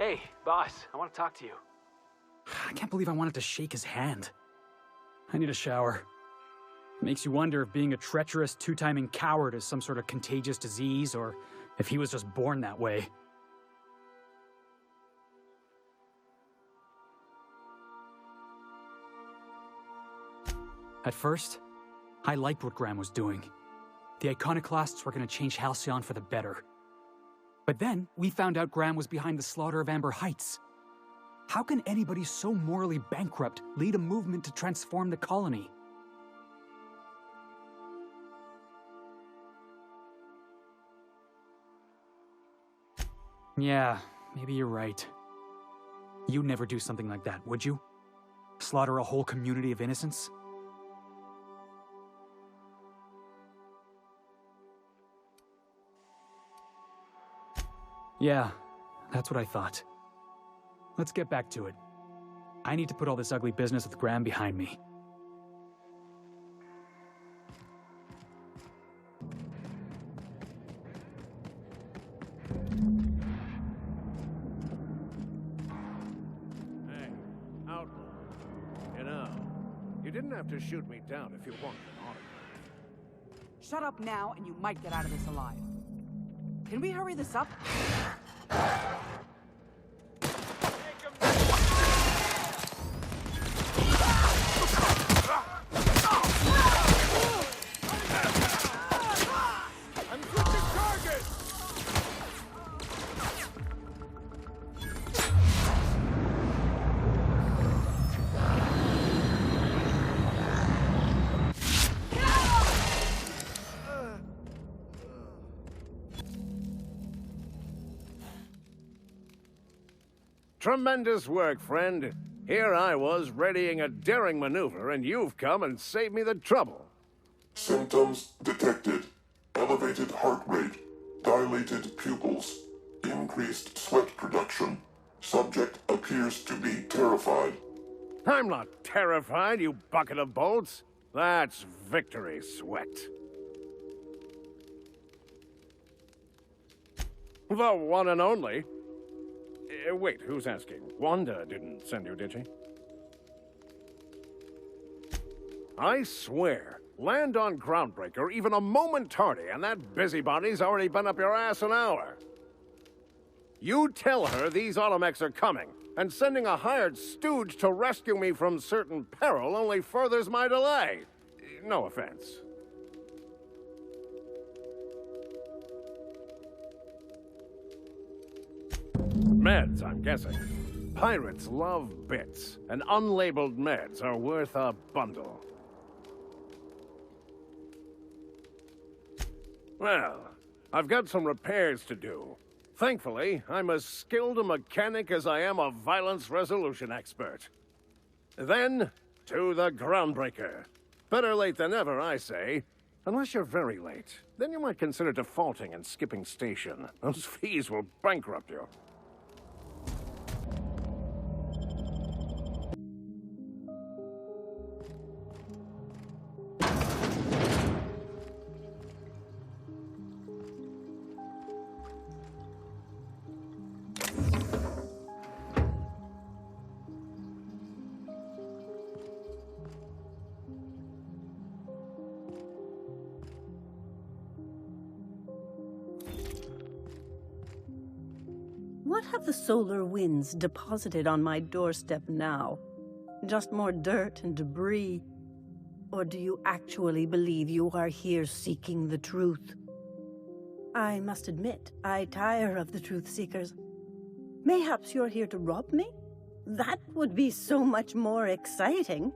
Hey, boss, I want to talk to you. I can't believe I wanted to shake his hand. I need a shower. Makes you wonder if being a treacherous, two-timing coward is some sort of contagious disease, or if he was just born that way. At first, I liked what Graham was doing. The Iconoclasts were going to change Halcyon for the better. But then, we found out Graham was behind the slaughter of Amber Heights. How can anybody so morally bankrupt lead a movement to transform the colony? Yeah, maybe you're right. You'd never do something like that, would you? Slaughter a whole community of innocents? Yeah, that's what I thought. Let's get back to it. I need to put all this ugly business with Graham behind me. Hey, outlaw. You know, you didn't have to shoot me down if you wanted an autograph. Shut up now, and you might get out of this alive. Can we hurry this up? Tremendous work, friend. Here I was readying a daring maneuver, and you've come and saved me the trouble. Symptoms detected. Elevated heart rate, dilated pupils, increased sweat production. Subject appears to be terrified. I'm not terrified, you bucket of bolts. That's victory sweat. The one and only. Wait, who's asking? Wanda didn't send you, did she? I swear, land on Groundbreaker even a moment tardy, and that busybody's already been up your ass an hour. You tell her these automechs are coming, and sending a hired stooge to rescue me from certain peril only furthers my delay. No offense. Meds, I'm guessing. Pirates love bits, and unlabeled meds are worth a bundle. Well, I've got some repairs to do. Thankfully, I'm as skilled a mechanic as I am a violence resolution expert. Then, to the Groundbreaker. Better late than never, I say. Unless you're very late. Then you might consider defaulting and skipping station. Those fees will bankrupt you. What have the solar winds deposited on my doorstep now? Just more dirt and debris? Or do you actually believe you are here seeking the truth? I must admit, I tire of the truth seekers. Mayhaps you're here to rob me? That would be so much more exciting.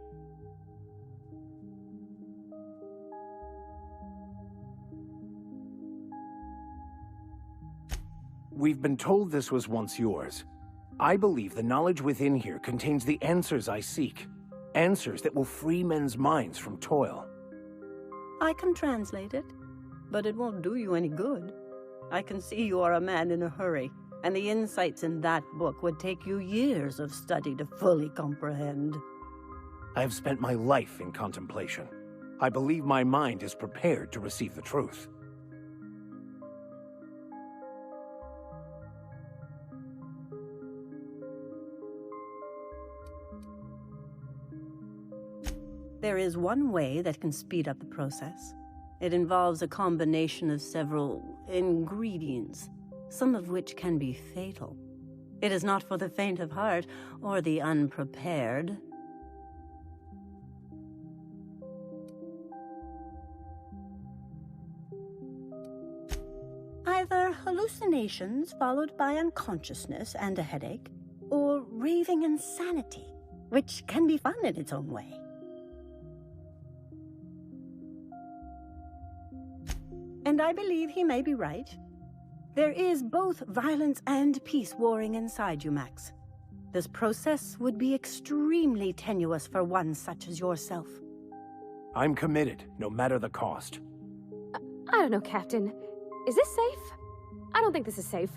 We've been told this was once yours. I believe the knowledge within here contains the answers I seek. Answers that will free men's minds from toil. I can translate it, but it won't do you any good. I can see you are a man in a hurry, and the insights in that book would take you years of study to fully comprehend. I've spent my life in contemplation. I believe my mind is prepared to receive the truth. There is one way that can speed up the process. It involves a combination of several ingredients, some of which can be fatal. It is not for the faint of heart or the unprepared. Either hallucinations followed by unconsciousness and a headache, or raving insanity, which can be fun in its own way. And I believe he may be right. There is both violence and peace warring inside you, Max. This process would be extremely tenuous for one such as yourself. I'm committed, no matter the cost. I don't know, Captain. Is this safe? I don't think this is safe.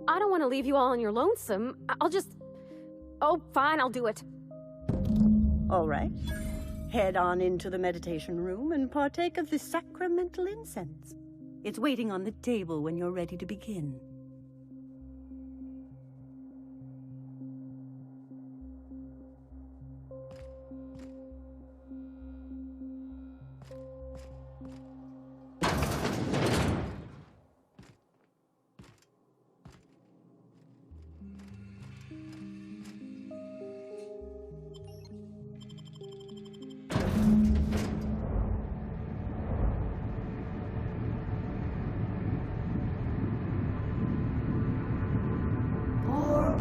I don't want to leave you all on your lonesome. I'll just... Oh, fine, I'll do it. All right. Head on into the meditation room and partake of the sacramental incense. It's waiting on the table when you're ready to begin.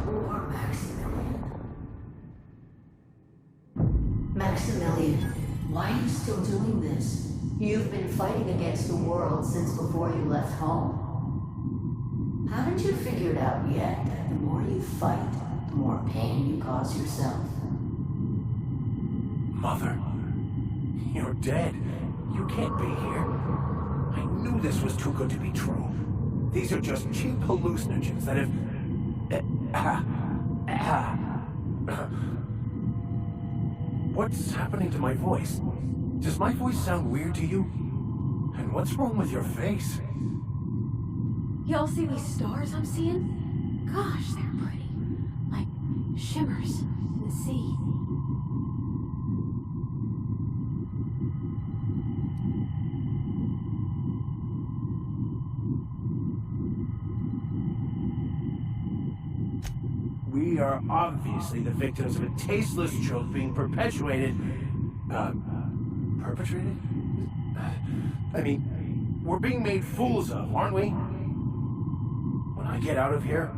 Poor Maximilian. Maximilian, why are you still doing this? You've been fighting against the world since before you left home. Haven't you figured out yet that the more you fight, the more pain you cause yourself? Mother, you're dead. You can't be here. I knew this was too good to be true. These are just cheap hallucinogens that have... What's happening to my voice? Does my voice sound weird to you? And what's wrong with your face? Y'all see these stars I'm seeing? Gosh, they're pretty. Like shimmers in the sea. We are obviously the victims of a tasteless joke being perpetuated... perpetrated? I mean, we're being made fools of, aren't we? When I get out of here,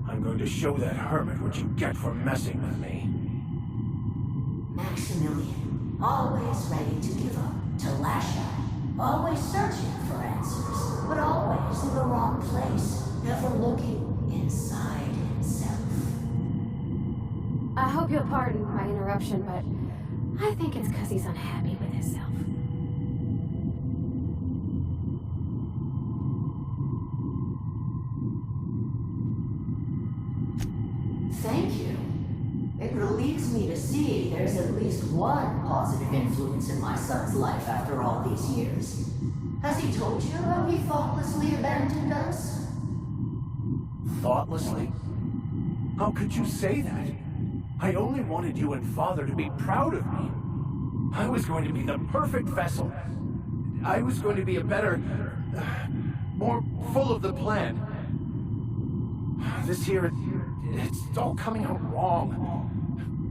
I'm going to show that hermit what you get for messing with me. Maximilian, always ready to give up, to lash out, always searching for answers, but always in the wrong place, never looking inside himself. I hope you'll pardon my interruption, but I think it's because he's unhappy with himself. Thank you. It relieves me to see there's at least one positive influence in my son's life after all these years. Has he told you how he thoughtlessly abandoned us? Thoughtlessly? How could you say that? I only wanted you and Father to be proud of me. I was going to be the perfect vessel. I was going to be a better... more full of the plan. This here, it's all coming out wrong.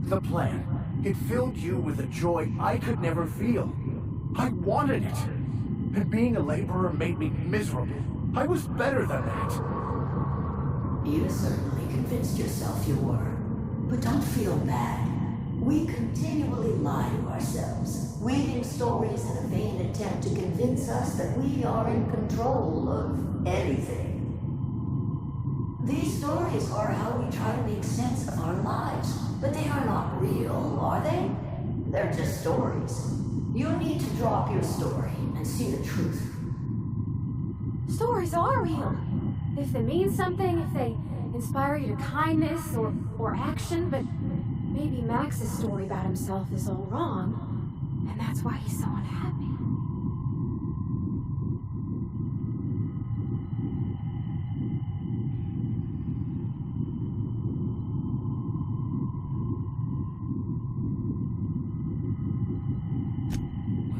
The plan, it filled you with a joy I could never feel. I wanted it. And being a laborer made me miserable. I was better than that. You certainly convinced yourself you were. But don't feel bad. We continually lie to ourselves, weaving stories in a vain attempt to convince us that we are in control of anything. These stories are how we try to make sense of our lives, but they are not real, are they? They're just stories. You need to drop your story and see the truth. Stories are real. if they mean something, if they inspire you to kindness or action, but maybe Max's story about himself is all wrong, and that's why he's so unhappy.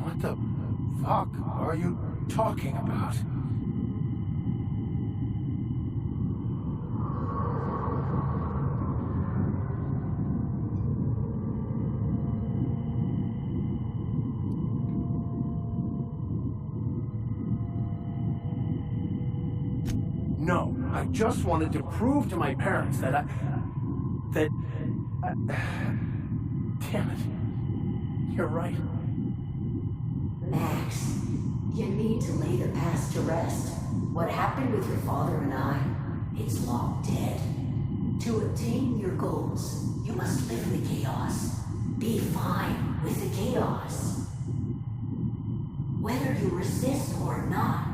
What the fuck are you talking about? No, I just wanted to prove to my parents that damn it. You're right. Max, you need to lay the past to rest. What happened with your father and I, it's long dead. To attain your goals, you must live in the chaos. Be fine with the chaos. Whether you resist or not,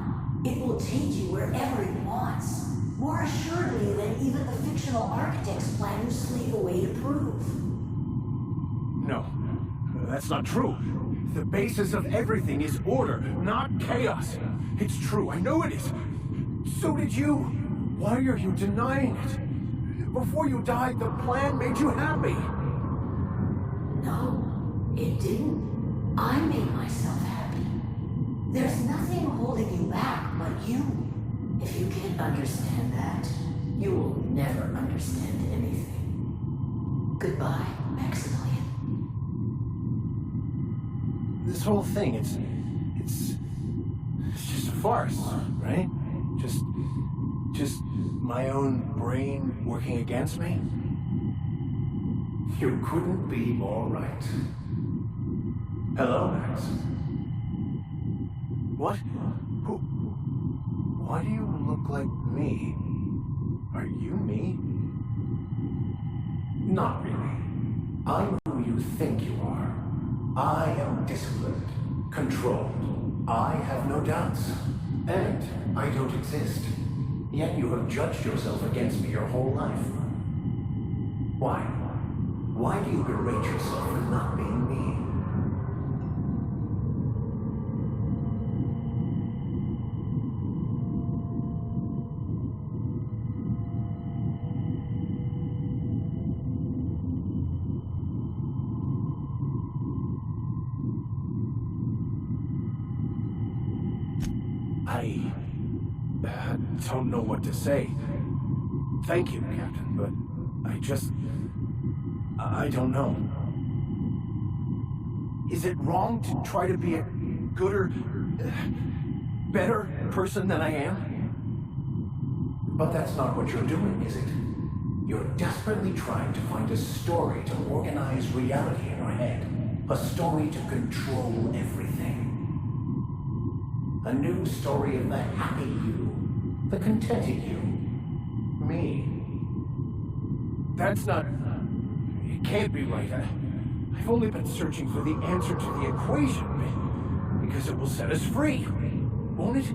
it will take you wherever it wants. More assuredly than even the fictional architects plan to slave away to prove. No, that's not true. The basis of everything is order, not chaos. It's true, I know it is. So did you. Why are you denying it? Before you died, the plan made you happy. No, it didn't. I made myself happy. There's nothing holding you back but you. If you can't understand that, you will never understand anything. Goodbye, Maximilian. This whole thing, it's just a farce, right? Just my own brain working against me? You couldn't be more right. Hello, Max. What? Who? Why do you look like me? Are you me? Not really. I'm who you think you are. I am disciplined, controlled. I have no doubts. And I don't exist. Yet you have judged yourself against me your whole life. Why? Why do you berate yourself for not being me? I don't know what to say. Thank you, Captain, but I don't know. Is it wrong to try to be a gooder, better person than I am? But that's not what you're doing, is it? You're desperately trying to find a story to organize reality in your head. A story to control everything. A new story of the happy you, the contented you, me. That's not... It can't be right. I've only been searching for the answer to the equation, because it will set us free, won't it?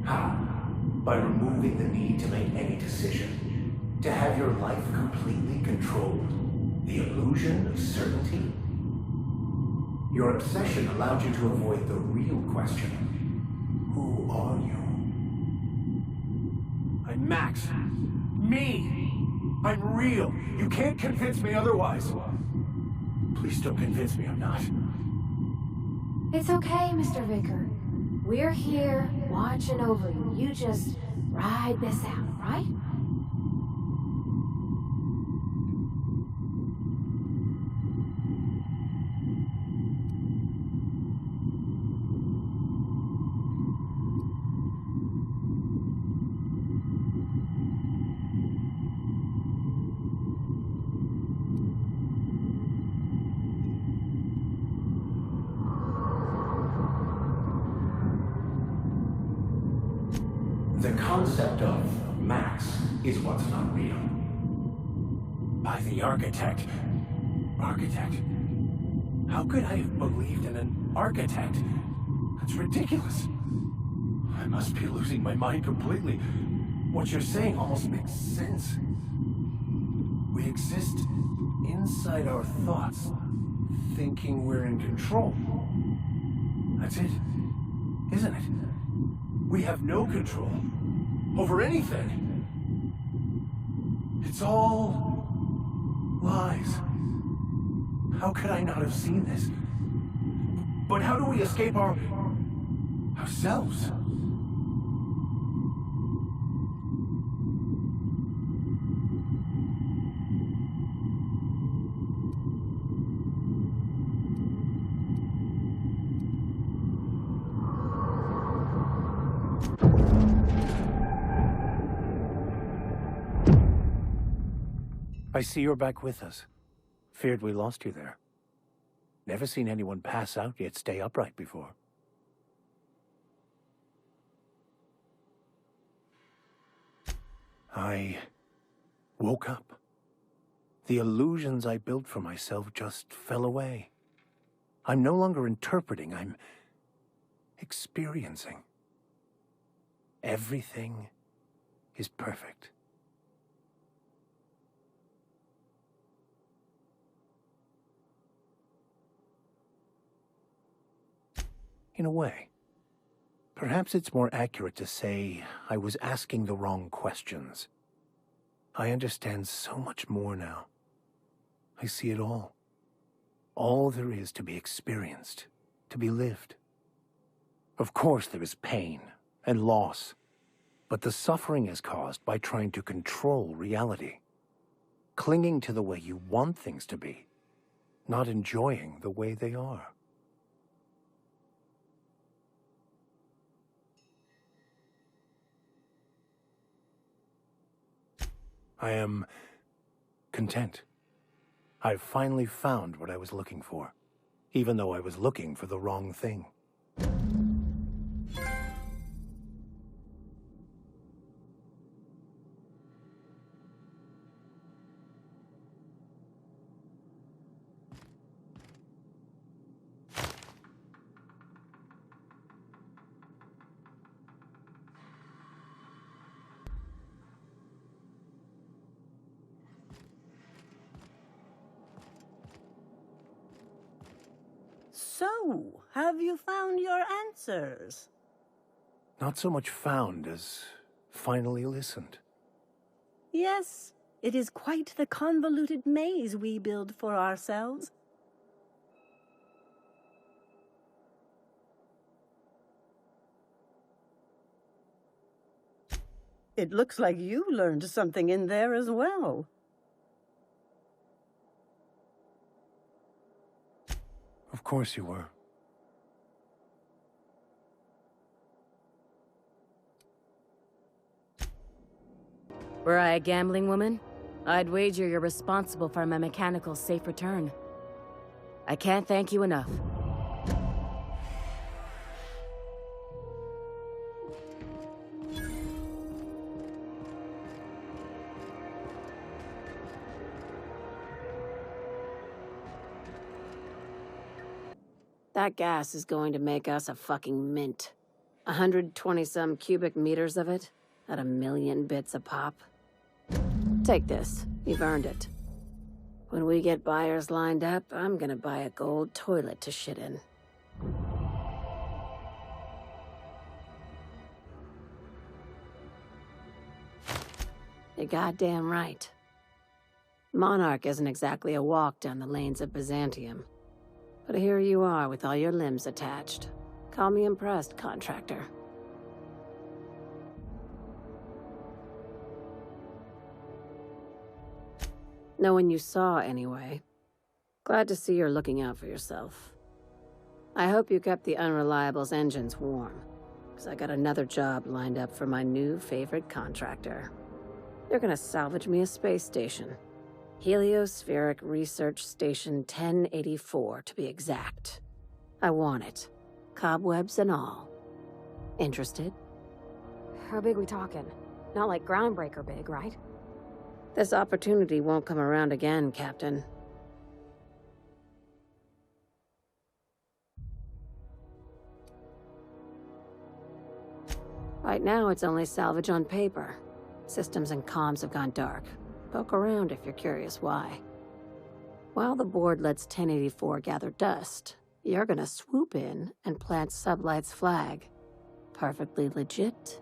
How? By removing the need to make any decision, to have your life completely controlled, the illusion of certainty. Your obsession allowed you to avoid the real question. Who are you? I'm Max. Me! I'm real. You can't convince me otherwise. Please don't convince me I'm not. It's okay, Mr. Vicar. We're here, watching over you. You just ride this out, right? The concept of Max is what's not real. By the architect. Architect? How could I have believed in an architect? That's ridiculous. I must be losing my mind completely. What you're saying almost makes sense. We exist inside our thoughts, thinking we're in control. That's it, isn't it? We have no control over anything. It's all lies. How could I not have seen this? But how do we escape ourselves? I see you're back with us. Feared we lost you there. Never seen anyone pass out yet stay upright before. I woke up. The illusions I built for myself just fell away. I'm no longer interpreting, I'm experiencing. Everything is perfect. In a way. Perhaps it's more accurate to say I was asking the wrong questions. I understand so much more now. I see it all. All there is to be experienced, to be lived. Of course there is pain and loss, but the suffering is caused by trying to control reality, clinging to the way you want things to be, not enjoying the way they are. I am content. I've finally found what I was looking for, even though I was looking for the wrong thing. So, have you found your answers? Not so much found as finally listened. Yes, it is quite the convoluted maze we build for ourselves. It looks like you learned something in there as well. Of course you were. Were I a gambling woman, I'd wager you're responsible for my mechanical safe return. I can't thank you enough. That gas is going to make us a fucking mint. 120-some cubic meters of it, at 1,000,000 bits a pop. Take this. You've earned it. When we get buyers lined up, I'm gonna buy a gold toilet to shit in. You're goddamn right. Monarch isn't exactly a walk down the lanes of Byzantium. But here you are with all your limbs attached. Call me impressed, contractor. No one you saw, anyway. Glad to see you're looking out for yourself. I hope you kept the Unreliable's engines warm, because I got another job lined up for my new favorite contractor. They're gonna salvage me a space station. Heliospheric Research Station 1084, to be exact. I want it. Cobwebs and all. Interested? How big we talking? Not like groundbreaker big, right? This opportunity won't come around again, Captain. Right now, it's only salvage on paper. Systems and comms have gone dark. Poke around if you're curious why. While the board lets 1084 gather dust, you're gonna swoop in and plant Sublight's flag. Perfectly legit,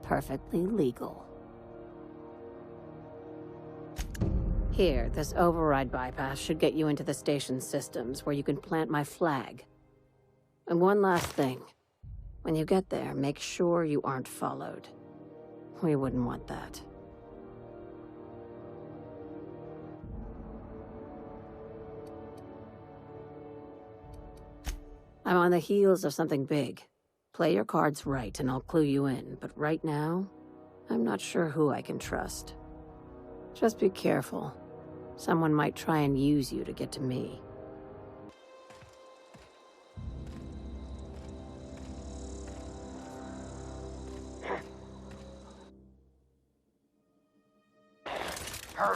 perfectly legal. Here, this override bypass should get you into the station's systems where you can plant my flag. And one last thing. When you get there, make sure you aren't followed. We wouldn't want that. I'm on the heels of something big. Play your cards right and I'll clue you in, but right now, I'm not sure who I can trust. Just be careful. Someone might try and use you to get to me.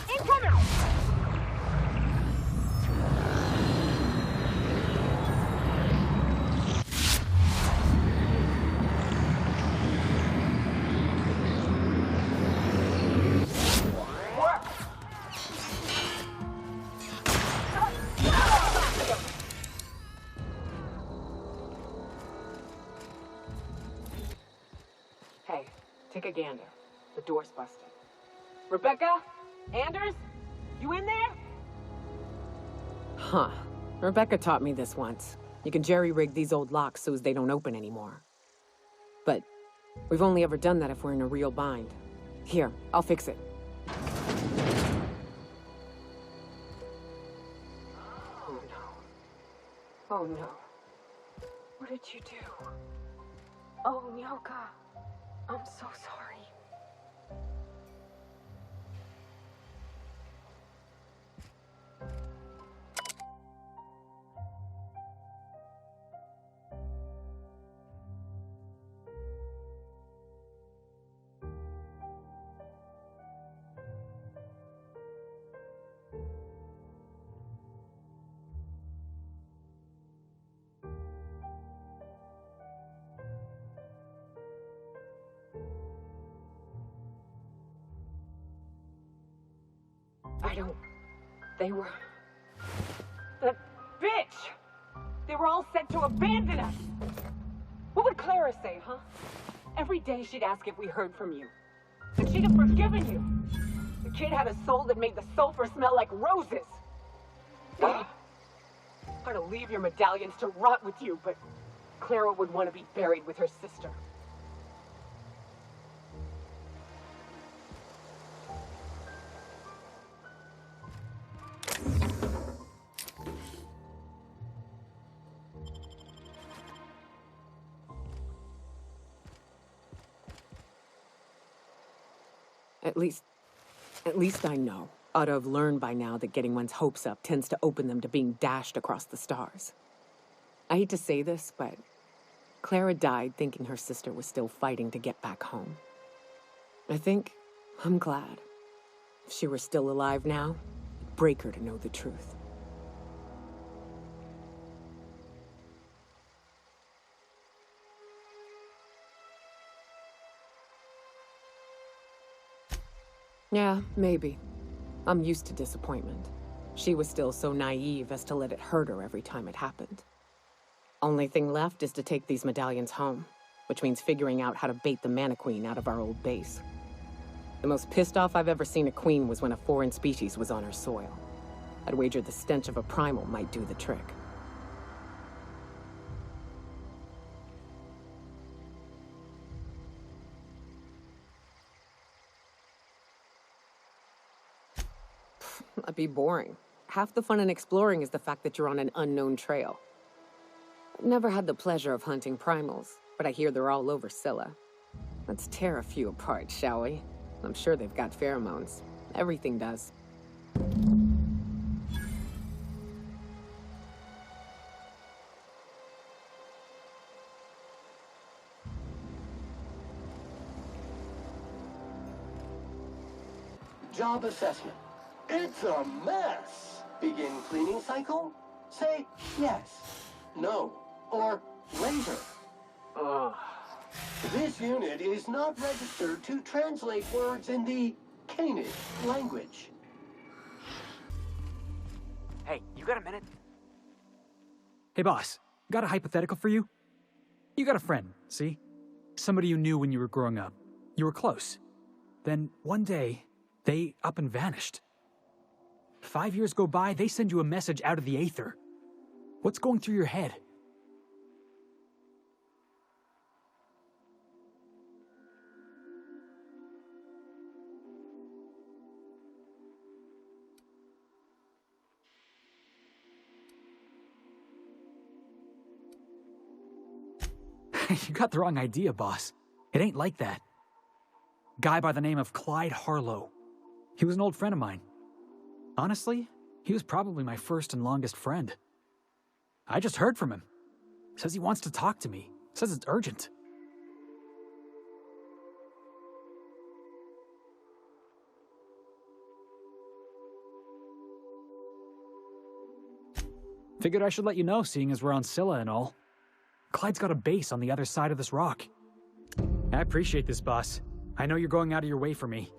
Incoming! Hey, take a gander. The door's busted. Rebecca? Anders? You in there? Huh. Rebecca taught me this once. You can jerry-rig these old locks so as they don't open anymore. But we've only ever done that if we're in a real bind. Here, I'll fix it. Oh no. Oh no. What did you do? Oh, Nyoka. I'm so sorry. They were... That bitch! They were all set to abandon us! What would Clara say, huh? Every day she'd ask if we heard from you. And she'd have forgiven you. The kid had a soul that made the sulfur smell like roses. I'd leave your medallions to rot with you, but Clara would want to be buried with her sister. At least I know. Ought to have learned by now that getting one's hopes up tends to open them to being dashed across the stars. I hate to say this, but Clara died thinking her sister was still fighting to get back home. I'm glad. If she were still alive now, it'd break her to know the truth. Yeah, maybe. I'm used to disappointment. She was still so naive as to let it hurt her every time it happened. Only thing left is to take these medallions home, which means figuring out how to bait the Mana Queen out of our old base. The most pissed off I've ever seen a queen was when a foreign species was on her soil. I'd wager the stench of a primal might do the trick. That'd be boring. Half the fun in exploring is the fact that you're on an unknown trail. I've never had the pleasure of hunting primals, but I hear they're all over Scylla. Let's tear a few apart, shall we? I'm sure they've got pheromones. Everything does. Job assessment. It's a mess. Begin cleaning cycle? Say yes, no, or later. Ugh. This unit is not registered to translate words in the Canic language. Hey, you got a minute? Hey, boss. Got a hypothetical for you? You got a friend, see? Somebody you knew when you were growing up. You were close. Then, one day, they up and vanished. 5 years go by, they send you a message out of the aether. What's going through your head? You got the wrong idea, boss. It ain't like that. Guy by the name of Clyde Harlow. He was an old friend of mine. Honestly, he was probably my first and longest friend. I just heard from him. Says he wants to talk to me. Says it's urgent. Figured I should let you know, seeing as we're on Scylla and all. Clyde's got a base on the other side of this rock. I appreciate this, boss. I know you're going out of your way for me.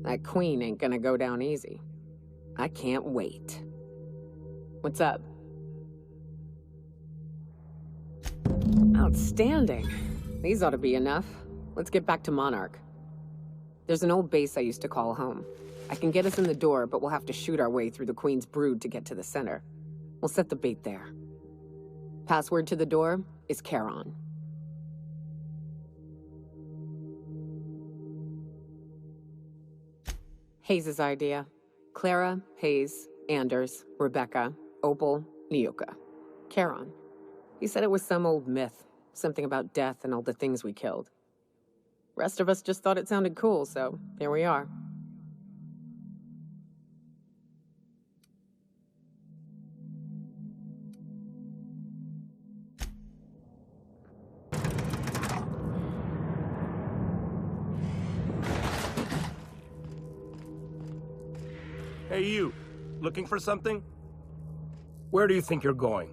That queen ain't gonna go down easy. I can't wait. What's up? Outstanding. These ought to be enough. Let's get back to Monarch. There's an old base I used to call home. I can get us in the door, but we'll have to shoot our way through the Queen's brood to get to the center. We'll set the bait there. Password to the door is Charon. Hayes' idea. Clara, Hayes, Anders, Rebecca, Opal, Nyoka. Charon. He said it was some old myth. Something about death and all the things we killed. Rest of us just thought it sounded cool, so here we are. Hey, you. Looking for something? Where do you think you're going?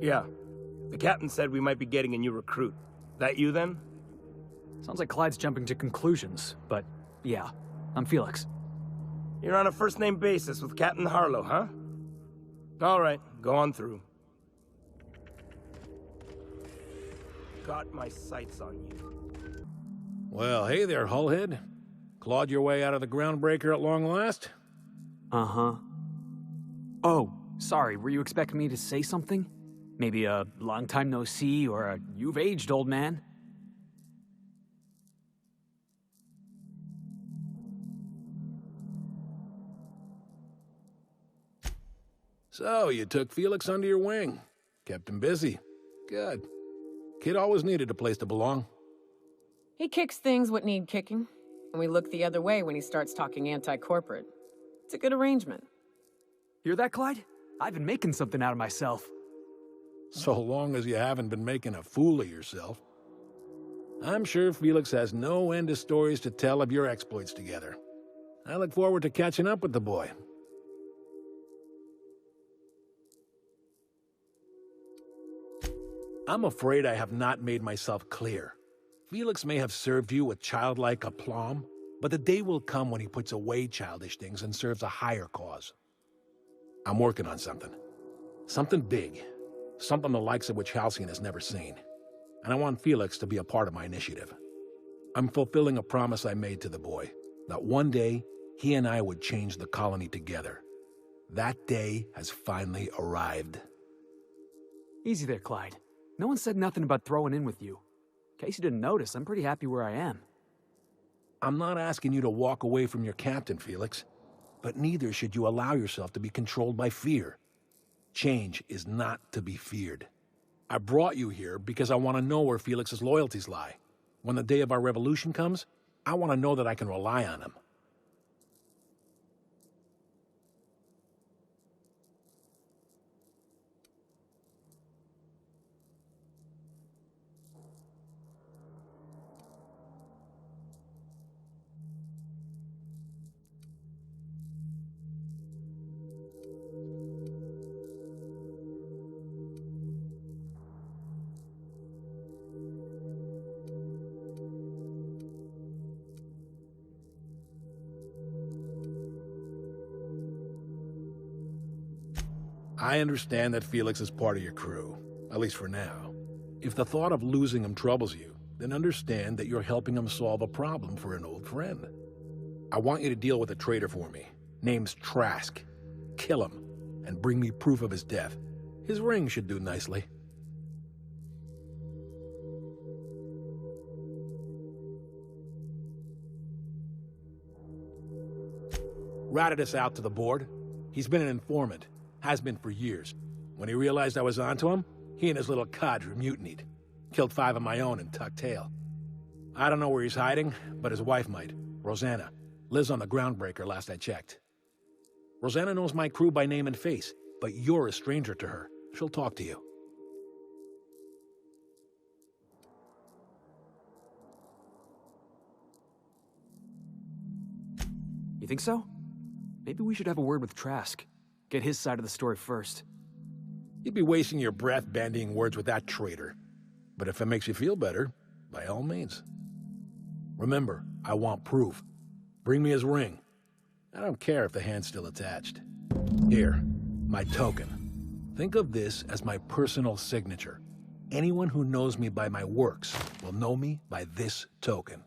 Yeah. The captain said we might be getting a new recruit. That you, then? Sounds like Clyde's jumping to conclusions, but yeah, I'm Felix. You're on a first-name basis with Captain Harlow, huh? All right, go on through. Got my sights on you. Well, hey there, Hullhead. Clawed your way out of the groundbreaker at long last? Uh-huh. Oh, sorry, were you expecting me to say something? Maybe a long time no see, or a you've aged, old man? So, you took Felix under your wing. Kept him busy. Good. Kid always needed a place to belong. He kicks things what need kicking. and we look the other way when he starts talking anti-corporate. It's a good arrangement. Hear that, Clyde? I've been making something out of myself. So long as you haven't been making a fool of yourself. I'm sure Felix has no end of stories to tell of your exploits together. I look forward to catching up with the boy. I'm afraid I have not made myself clear. Felix may have served you with childlike aplomb, but the day will come when he puts away childish things and serves a higher cause. I'm working on something. Something big. Something the likes of which Halcyon has never seen. And I want Felix to be a part of my initiative. I'm fulfilling a promise I made to the boy, that one day he and I would change the colony together. That day has finally arrived. Easy there, Clyde. No one said nothing about throwing in with you. In case you didn't notice, I'm pretty happy where I am. I'm not asking you to walk away from your captain, Felix, but neither should you allow yourself to be controlled by fear. Change is not to be feared. I brought you here because I want to know where Felix's loyalties lie. When the day of our revolution comes, I want to know that I can rely on him. I understand that Felix is part of your crew, at least for now. If the thought of losing him troubles you, then understand that you're helping him solve a problem for an old friend. I want you to deal with a traitor for me. Name's Trask. Kill him, and bring me proof of his death. His ring should do nicely. Routed us out to the board. He's been an informant. Has been for years. When he realized I was onto him, he and his little cadre mutinied. Killed 5 of my own and tucked tail. I don't know where he's hiding, but his wife might. Rosanna. Lives on the Groundbreaker last I checked. Rosanna knows my crew by name and face, but you're a stranger to her. She'll talk to you. You think so? Maybe we should have a word with Trask. Get his side of the story first. You'd be wasting your breath bandying words with that traitor. But if it makes you feel better, by all means. Remember, I want proof. Bring me his ring. I don't care if the hand's still attached. Here, my token. Think of this as my personal signature. Anyone who knows me by my works will know me by this token.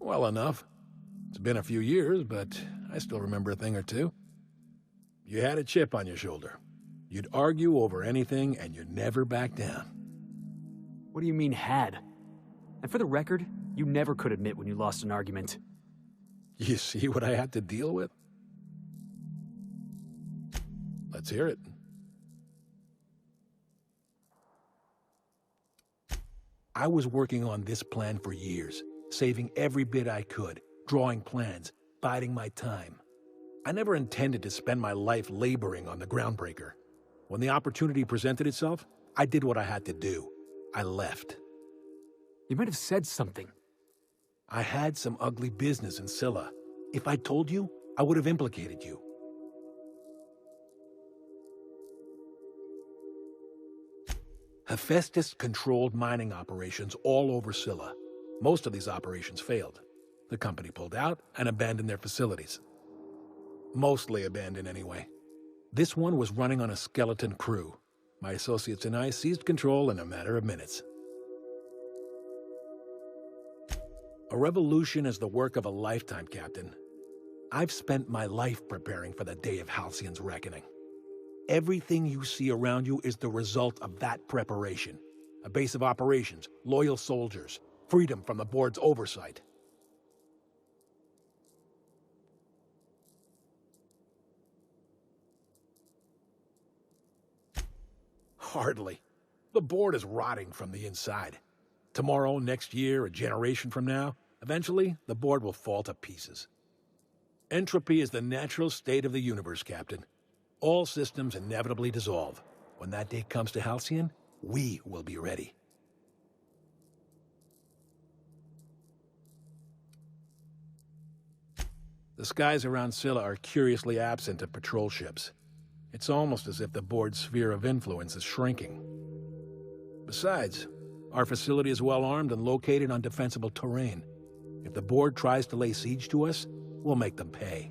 Well enough. It's been a few years, but I still remember a thing or two. You had a chip on your shoulder. You'd argue over anything, and you'd never back down. What do you mean, had? And for the record, you never could admit when you lost an argument. You see what I had to deal with? Let's hear it. I was working on this plan for years. Saving every bit I could, drawing plans, biding my time. I never intended to spend my life laboring on the Groundbreaker. When the opportunity presented itself, I did what I had to do. I left. You might have said something. I had some ugly business in Scylla. If I told you, I would have implicated you. Hephaestus controlled mining operations all over Scylla. Most of these operations failed. The company pulled out and abandoned their facilities. Mostly abandoned anyway. This one was running on a skeleton crew. My associates and I seized control in a matter of minutes. A revolution is the work of a lifetime, Captain. I've spent my life preparing for the day of Halcyon's reckoning. Everything you see around you is the result of that preparation. A base of operations, loyal soldiers, freedom from the board's oversight. Hardly. The board is rotting from the inside. Tomorrow, next year, a generation from now, eventually, the board will fall to pieces. Entropy is the natural state of the universe, Captain. All systems inevitably dissolve. When that day comes to Halcyon, we will be ready. The skies around Scylla are curiously absent of patrol ships. It's almost as if the board's sphere of influence is shrinking. Besides, our facility is well armed and located on defensible terrain. If the board tries to lay siege to us, we'll make them pay.